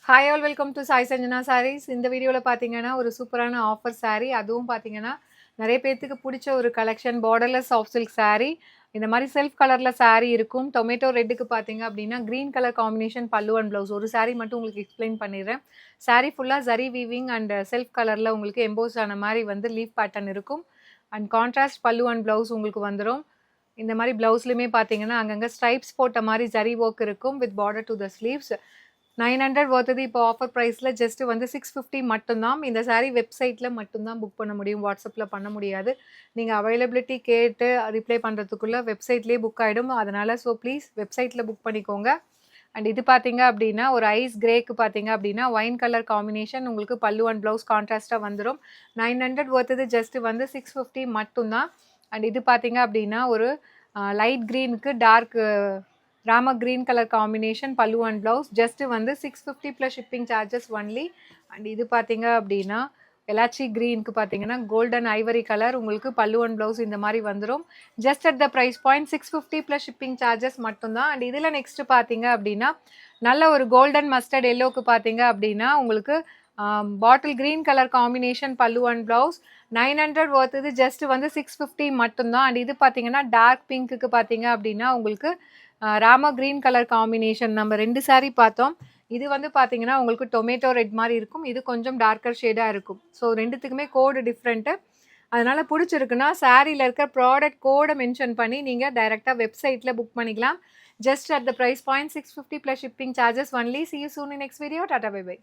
Hi all welcome to Sai Sanjana Sarees. இந்த வீடியோவில் பார்த்தீங்கன்னா ஒரு சூப்பரான ஆஃபர் saree, அதுவும் பார்த்தீங்கன்னா நிறைய பேர்த்துக்கு பிடிச்ச ஒரு collection borderless soft silk saree. இந்த மாதிரி செல்ஃப் கலரில் saree இருக்கும். டொமேட்டோ ரெட்டுக்கு பார்த்தீங்க அப்படின்னா க்ரீன் கலர் காம்பினேஷன் பல்லு அண்ட் ப்ளவுஸ். ஒரு saree மட்டும் உங்களுக்கு எக்ஸ்பிளைன் பண்ணிடுறேன். saree ஃபுல்லாக ஜரி வீவிங் அண்ட் செல்ஃப் கலரில் உங்களுக்கு எம்போஸ் ஆன மாதிரி வந்து லீஃப் பேட்டர்ன் இருக்கும். அண்ட் கான்ட்ராஸ்ட் பல்லு அண்ட் ப்ளவுஸ் உங்களுக்கு வந்துடும். இந்த மாதிரி ப்ளவுஸ்லையுமே பார்த்தீங்கன்னா அங்கங்கே ஸ்ட்ரைப்ஸ் போட்ட மாதிரி ஜரி ஒர்க் இருக்கும் with border to the sleeves. 900 வருது. இப்போ ஆஃபர் ப்ரைஸில் ஜஸ்ட்டு வந்து 650 மட்டும்தான். இந்த saree வெப்சைட்டில் மட்டும்தான் புக் பண்ண முடியும், வாட்ஸ்அப்பில் பண்ண முடியாது. நீங்கள் அவைலபிலிட்டி கேட்டு ரிப்ளை பண்ணுறதுக்குள்ளே வெப்சைட்லேயே புக் ஆகிடும். அதனால் ப்ளீஸ் வெப்சைட்டில் புக் பண்ணிக்கோங்க. அண்ட் இது பார்த்தீங்க அப்படின்னா ஒரு ஐஸ் கிரேக்கு பார்த்தீங்க அப்படின்னா ஒயின் கலர் காம்பினேஷன் உங்களுக்கு பல்லு அண்ட் ப்ளவுஸ் கான்ட்ராஸ்ட்டாக வந்துடும். 900 வருது ஜஸ்ட்டு வந்து 650 மட்டும்தான். அண்ட் இது பார்த்தீங்க அப்படின்னா ஒரு லைட் க்ரீனுக்கு டார்க் ராம க்ரீன் கலர் காம்பினேஷன் பல்லு அண்ட் ப்ளவுஸ் ஜஸ்ட்டு வந்து 650 plus shipping charges only. And இது பார்த்தீங்க அப்படின்னா எலாச்சி க்ரீனுக்கு பார்த்தீங்கன்னா கோல்டன் ஐவரி கலர் உங்களுக்கு பல்லு அண்ட் ப்ளவுஸ் இந்த மாதிரி வந்துடும். Just at the price point 650 plus shipping charges மட்டும்தான். அண்ட் இதில் நெக்ஸ்ட்டு பார்த்தீங்க அப்படின்னா நல்ல ஒரு கோல்டன் மஸ்டர்ட் எல்லோக்கு பார்த்தீங்க அப்படின்னா உங்களுக்கு பாட்டில் க்ரீன் கலர் காம்பினேஷன் பல்லு அண்ட் ப்ளவுஸ் 900 வருது ஜஸ்ட் வந்து 650 மட்டும்தான். அண்ட் இது பார்த்தீங்கன்னா டார்க் பிங்க்குக்கு பார்த்தீங்க அப்படின்னா உங்களுக்கு ராம க்ரீன் கலர் காம்பினேஷன் நம்ம 2 saree பார்த்தோம். இது வந்து பார்த்தீங்கன்னா உங்களுக்கு டொமேட்டோ ரெட் மாதிரி இருக்கும், இது கொஞ்சம் டார்க்கர் ஷேடாக இருக்கும். ஸோ ரெண்டுத்துக்குமே கோடு டிஃப்ரெண்ட்டு. அதனால் பிடிச்சிருக்குன்னா சாரியில் இருக்க ப்ராடக்ட் கோடை மென்ஷன் பண்ணி நீங்கள் டைரெக்டாக வெப்சைட்டில் புக் பண்ணிக்கலாம். Just at the price point 650 plus shipping charges only. See you soon in next video. Tata, bye bye.